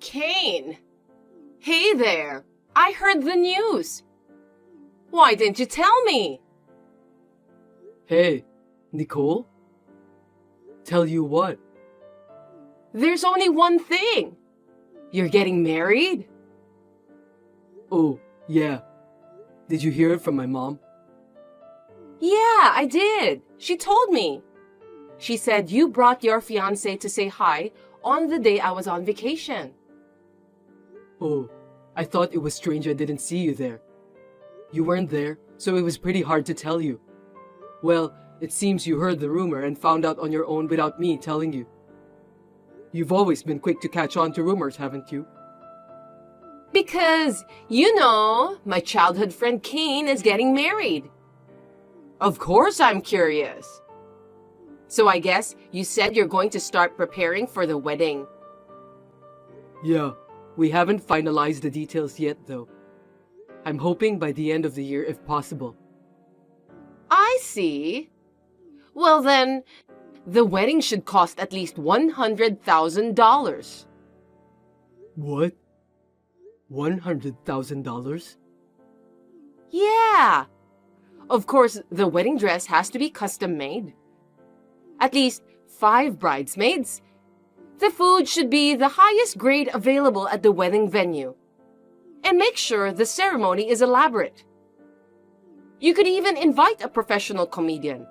Kane! Hey there! I heard the news! Why didn't you tell me? Hey, Nicole? Tell you what? There's only one thing. You're getting married? Oh, yeah. Did you hear it from my mom? Yeah, I did. She told me. She said you brought your fiancé to say hi on the day I was on vacation. Oh, I thought it was strange I didn't see you there. You weren't there, so it was pretty hard to tell you. Well, it seems you heard the rumor and found out on your own without me telling you. You've always been quick to catch on to rumors, haven't you? Because, my childhood friend Kane is getting married. Of course I'm curious. So I guess you said you're going to start preparing for the wedding. Yeah, we haven't finalized the details yet though. I'm hoping by the end of the year if possible. I see. Well then, the wedding should cost at least $100,000. What? $100,000? Yeah. Of course, the wedding dress has to be custom made. At least 5 bridesmaids. The food should be the highest grade available at the wedding venue. And make sure the ceremony is elaborate. You could even invite a professional comedian.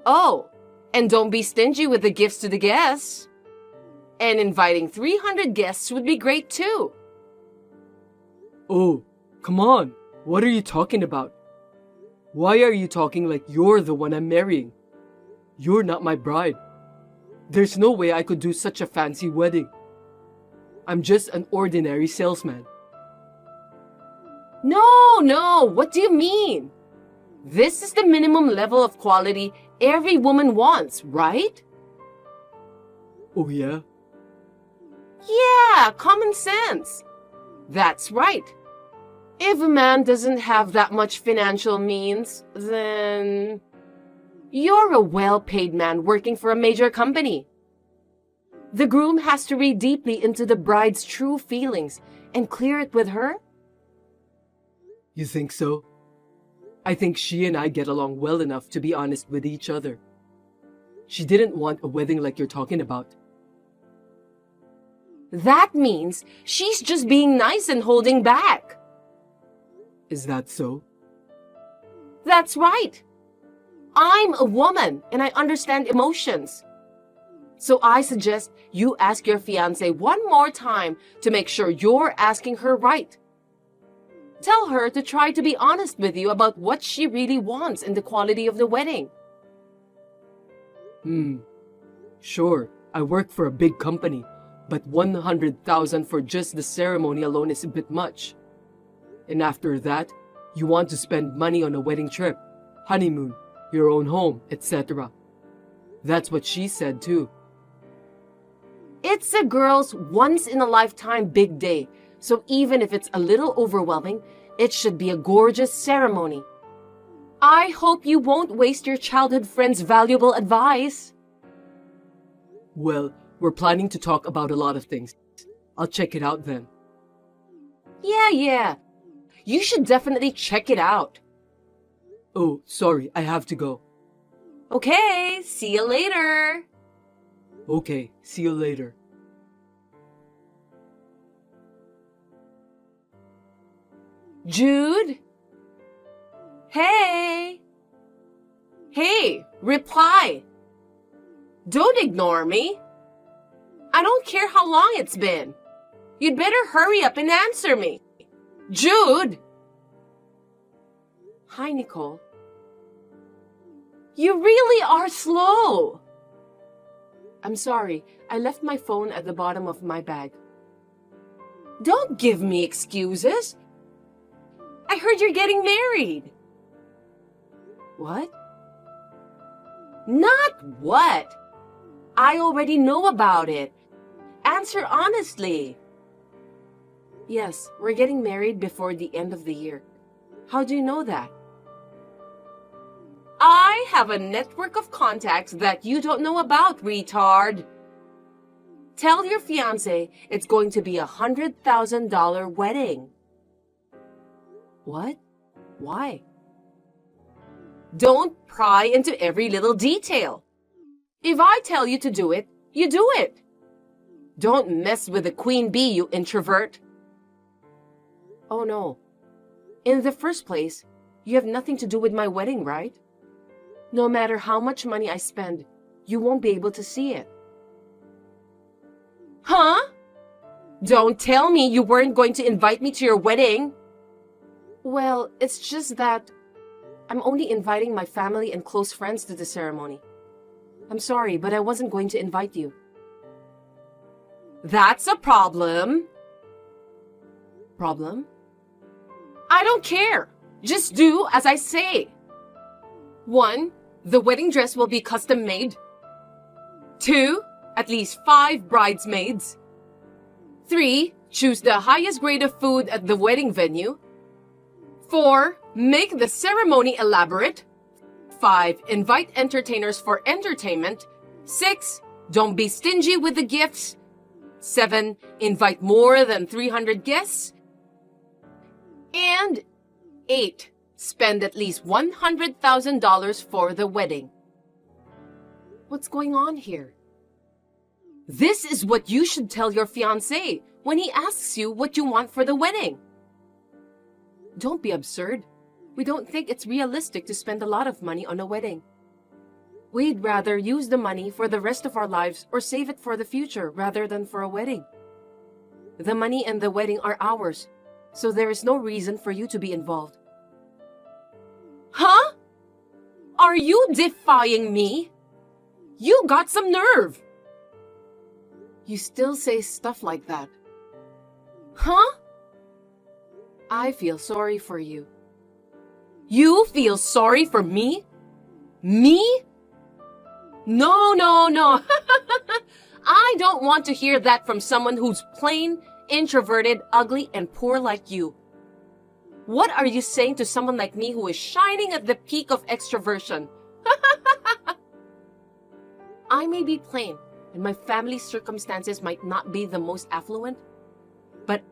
Oh, and don't be stingy with the gifts to the guests. And inviting 300 guests would be great too. Oh, come on. What are you talking about? Why are you talking like you're the one I'm marrying? You're not my bride. There's no way I could do such a fancy wedding. I'm just an ordinary salesman. No, what do you mean? This is the minimum level of quality every woman wants, right? Oh yeah? Yeah, common sense. That's right. If a man doesn't have that much financial means, then you're a well-paid man working for a major company. The groom has to read deeply into the bride's true feelings and clear it with her. You think so? I think she and I get along well enough to be honest with each other. She didn't want a wedding like you're talking about. That means she's just being nice and holding back. Is that so? That's right. I'm a woman and I understand emotions. So I suggest you ask your fiancé one more time to make sure you're asking her right. Tell her to try to be honest with you about what she really wants in the quality of the wedding. Sure, I work for a big company, but $100,000 for just the ceremony alone is a bit much. And after that, you want to spend money on a wedding trip, honeymoon, your own home, etc. That's what she said too. It's a girl's once-in-a-lifetime big day, so even if it's a little overwhelming, it should be a gorgeous ceremony. I hope you won't waste your childhood friend's valuable advice. Well, we're planning to talk about a lot of things. I'll check it out then. Yeah. You should definitely check it out. Oh, sorry, I have to go. Okay, see you later. Okay, see you later. Jude? Hey, reply. Don't ignore me. I don't care how long it's been. You'd better hurry up and answer me. Jude! Hi, Nicole. You really are slow. I'm sorry, I left my phone at the bottom of my bag. Don't give me excuses. I heard you're getting married. What? Not what? I already know about it. Answer honestly. Yes, we're getting married before the end of the year. How do you know that? I have a network of contacts that you don't know about, retard. Tell your fiancé it's going to be $100,000 wedding. What? Why? Don't pry into every little detail. If I tell you to do it, you do it. Don't mess with the queen bee, you introvert. Oh no. In the first place, you have nothing to do with my wedding, right? No matter how much money I spend, you won't be able to see it. Huh? Don't tell me you weren't going to invite me to your wedding. Well, it's just that I'm only inviting my family and close friends to the ceremony. I'm sorry, but I wasn't going to invite you. That's a problem. Problem? I don't care. Just do as I say. 1, the wedding dress will be custom made. 2, at least 5 bridesmaids. 3, choose the highest grade of food at the wedding venue. 4, make the ceremony elaborate. 5, invite entertainers for entertainment. 6, don't be stingy with the gifts. 7, invite more than 300 guests. And 8, spend at least $100,000 for the wedding. What's going on here? This is what you should tell your fiancé when he asks you what you want for the wedding. Don't be absurd. We don't think it's realistic to spend a lot of money on a wedding. We'd rather use the money for the rest of our lives or save it for the future rather than for a wedding. The money and the wedding are ours, so there is no reason for you to be involved. Huh? Are you defying me? You got some nerve. You still say stuff like that. Huh? I feel sorry for you. You feel sorry for me? Me? No, no, no. I don't want to hear that from someone who's plain, introverted, ugly, and poor like you. What are you saying to someone like me who is shining at the peak of extroversion? I may be plain, and my family's circumstances might not be the most affluent, but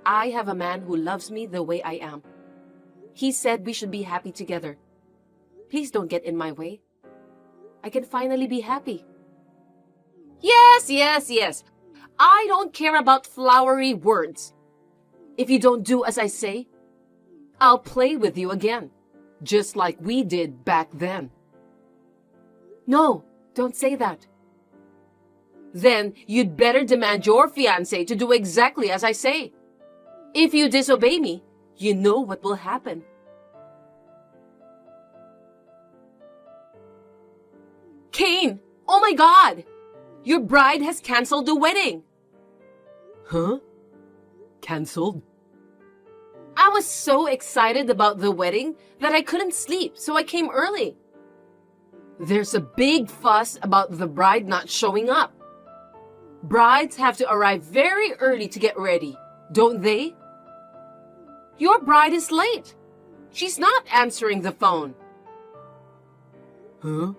I have a man who loves me the way I am. He said we should be happy together. Please don't get in my way. I can finally be happy. Yes, yes, yes. I don't care about flowery words. If you don't do as I say, I'll play with you again, just like we did back then. No, don't say that. Then you'd better demand your fiancé to do exactly as I say. If you disobey me, you know what will happen. Kane! Oh my God! Your bride has canceled the wedding! Huh? Cancelled? I was so excited about the wedding that I couldn't sleep, so I came early. There's a big fuss about the bride not showing up. Brides have to arrive very early to get ready, don't they? Your bride is late. She's not answering the phone. Huh?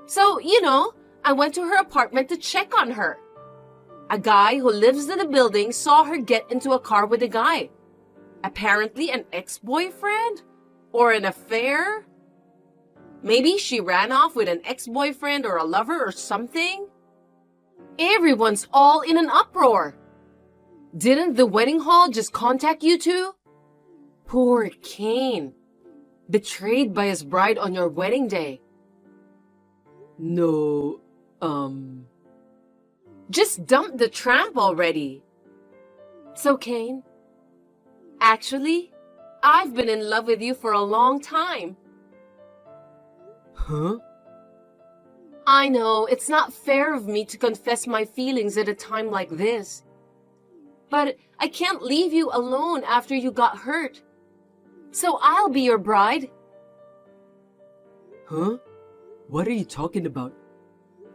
So, I went to her apartment to check on her. A guy who lives in the building saw her get into a car with a guy. Apparently an ex-boyfriend? Or an affair? Maybe she ran off with an ex-boyfriend or a lover or something? Everyone's all in an uproar. Didn't the wedding hall just contact you two? Poor Kane. Betrayed by his bride on your wedding day. No, Just dump the tramp already. So, Kane, actually, I've been in love with you for a long time. Huh? I know it's not fair of me to confess my feelings at a time like this. But I can't leave you alone after you got hurt. So I'll be your bride. Huh? What are you talking about?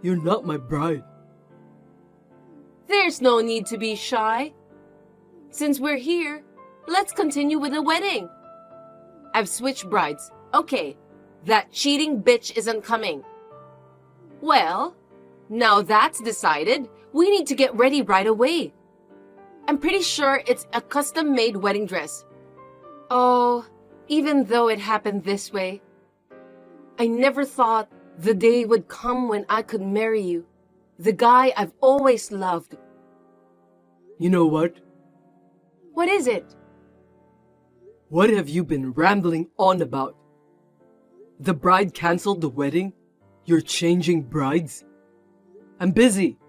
You're not my bride. There's no need to be shy. Since we're here, let's continue with the wedding. I've switched brides. Okay, that cheating bitch isn't coming. Well, Now that's decided, we need to get ready right away. I'm pretty sure it's a custom-made wedding dress. Oh, even though it happened this way, I never thought the day would come when I could marry you, the guy I've always loved. You know what? What is it? What have you been rambling on about? The bride canceled the wedding? You're changing brides? I'm busy.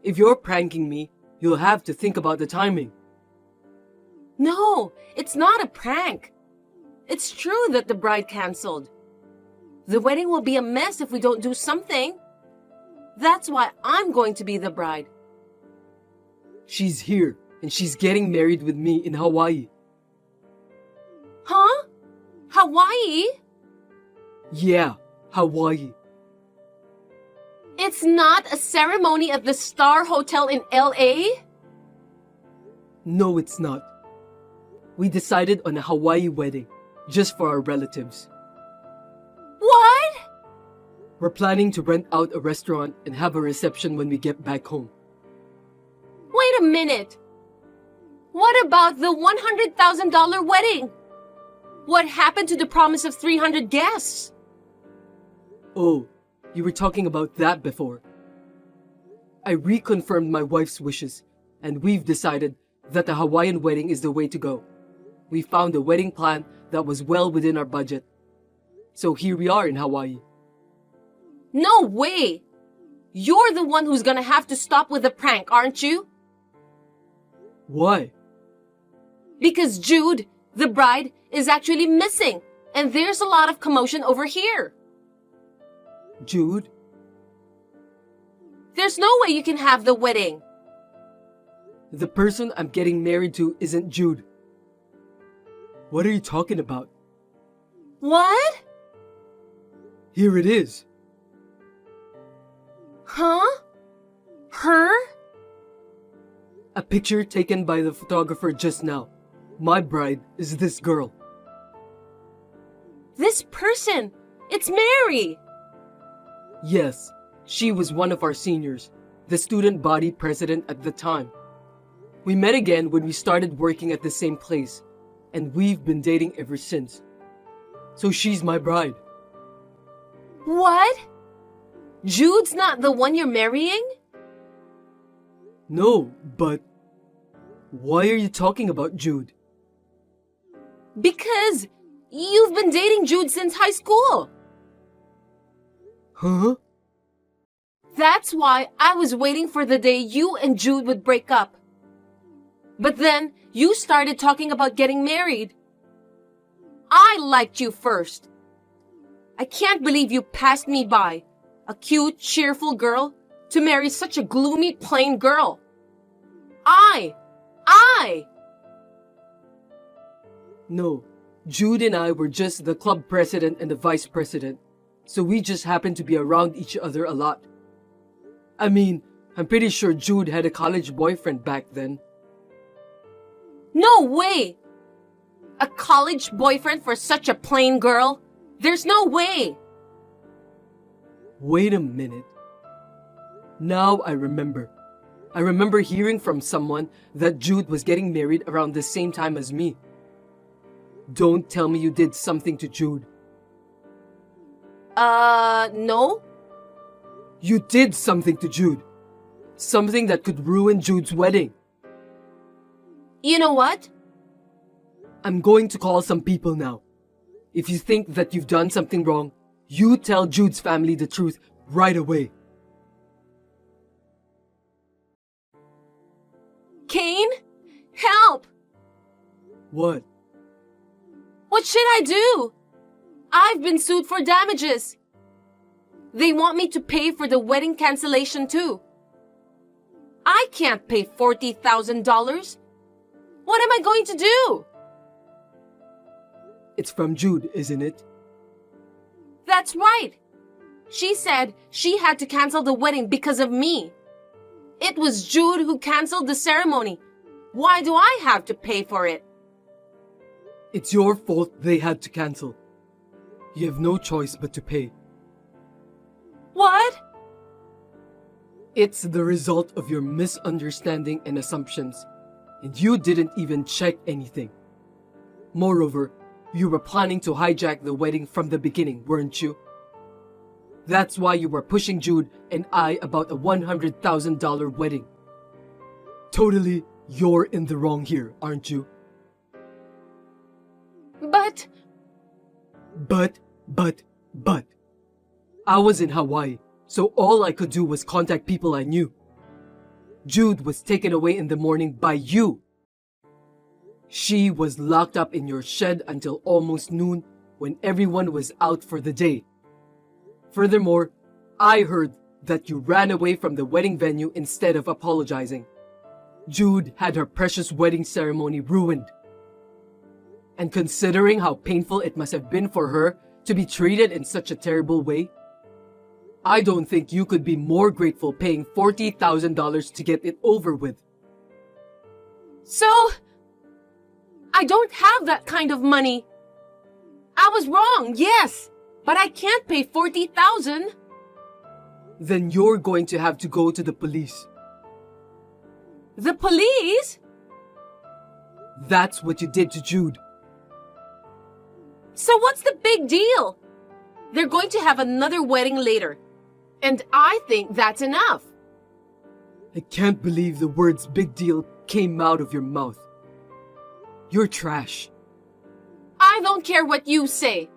If you're pranking me, you'll have to think about the timing. No, it's not a prank. It's true that the bride canceled. The wedding will be a mess if we don't do something. That's why I'm going to be the bride. She's here, and she's getting married with me in Hawaii. Huh? Hawaii? Yeah, Hawaii. It's not a ceremony at the Star Hotel in LA? No, it's not. We decided on a Hawaii wedding, just for our relatives. What? We're planning to rent out a restaurant and have a reception when we get back home. Wait a minute. What about the $100,000 wedding? What happened to the promise of 300 guests? Oh, you were talking about that before. I reconfirmed my wife's wishes, and we've decided that the Hawaiian wedding is the way to go. We found a wedding plan that was well within our budget. So here we are in Hawaii. No way! You're the one who's gonna have to stop with the prank, aren't you? Why? Because Jude, the bride, is actually missing, and there's a lot of commotion over here. Jude? There's no way you can have the wedding. The person I'm getting married to isn't Jude. What are you talking about? What? Here it is. Huh? Her? A picture taken by the photographer just now. My bride is this girl. This person! It's Mary! Yes, she was one of our seniors, the student body president at the time. We met again when we started working at the same place, and we've been dating ever since. So she's my bride. What? Jude's not the one you're marrying? No, but why are you talking about Jude? Because you've been dating Jude since high school. Huh? That's why I was waiting for the day you and Jude would break up. But then you started talking about getting married. I liked you first. I can't believe you passed me by, a cute, cheerful girl, to marry such a gloomy, plain girl. I! No, Jude and I were just the club president and the vice president, so we just happened to be around each other a lot. I mean, I'm pretty sure Jude had a college boyfriend back then. No way! A college boyfriend for such a plain girl? There's no way! Wait a minute. Now I remember. I remember hearing from someone that Jude was getting married around the same time as me. Don't tell me you did something to Jude. No? You did something to Jude. Something that could ruin Jude's wedding. You know what? I'm going to call some people now. If you think that you've done something wrong, you tell Jude's family the truth right away. Kane? Help! What? What should I do? I've been sued for damages. They want me to pay for the wedding cancellation too. I can't pay $40,000. What am I going to do? It's from Jude, isn't it? That's right. She said she had to cancel the wedding because of me. It was Jude who canceled the ceremony. Why do I have to pay for it? It's your fault they had to cancel. You have no choice but to pay. What? It's the result of your misunderstanding and assumptions, and you didn't even check anything. Moreover, you were planning to hijack the wedding from the beginning, weren't you? That's why you were pushing Jude and I about a $100,000 wedding. Totally, you're in the wrong here, aren't you? But But. I was in Hawaii, so all I could do was contact people I knew. Jude was taken away in the morning by you. She was locked up in your shed until almost noon when everyone was out for the day. Furthermore, I heard that you ran away from the wedding venue instead of apologizing. Jude had her precious wedding ceremony ruined. And considering how painful it must have been for her to be treated in such a terrible way, I don't think you could be more grateful paying $40,000 to get it over with. so, I don't have that kind of money. I was wrong, yes, but I can't pay $40,000. Then you're going to have to go to the police. The police? That's what you did to Jude. So what's the big deal? They're going to have another wedding later. And I think that's enough. I can't believe the words big deal came out of your mouth. You're trash. I don't care what you say.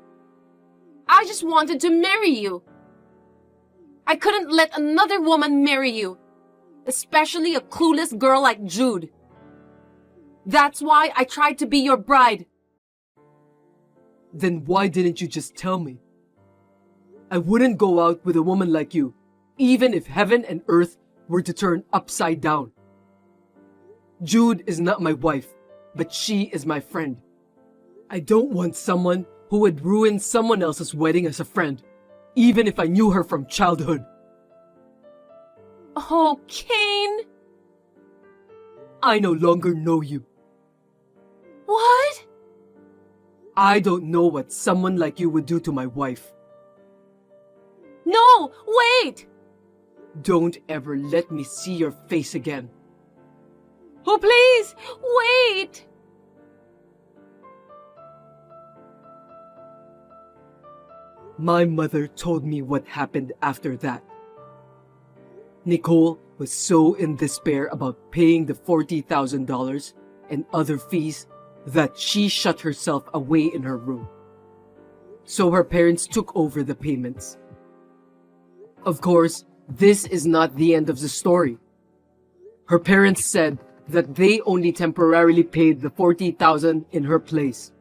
I just wanted to marry you. I couldn't let another woman marry you, especially a clueless girl like Jude. That's why I tried to be your bride. Then why didn't you just tell me? I wouldn't go out with a woman like you, even if heaven and earth were to turn upside down. Jude is not my wife, but she is my friend. I don't want someone who would ruin someone else's wedding as a friend, even if I knew her from childhood. Oh, Kane. I no longer know you. What? I don't know what someone like you would do to my wife. No, wait. Don't ever let me see your face again. Oh, please, wait. My mother told me what happened after that. Nicole was so in despair about paying the $40,000 and other fees that she shut herself away in her room. So her parents took over the payments. Of course, this is not the end of the story. Her parents said that they only temporarily paid the $40,000 in her place.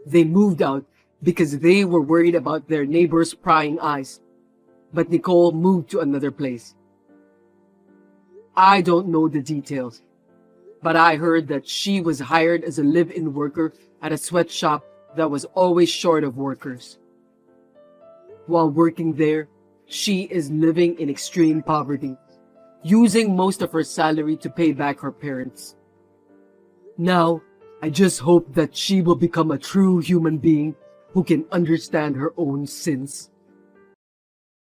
They moved out because they were worried about their neighbors' prying eyes. But Nicole moved to another place. I don't know the details, but I heard that she was hired as a live-in worker at a sweatshop that was always short of workers. While working there, she is living in extreme poverty, using most of her salary to pay back her parents. Now, I just hope that she will become a true human being who can understand her own sins.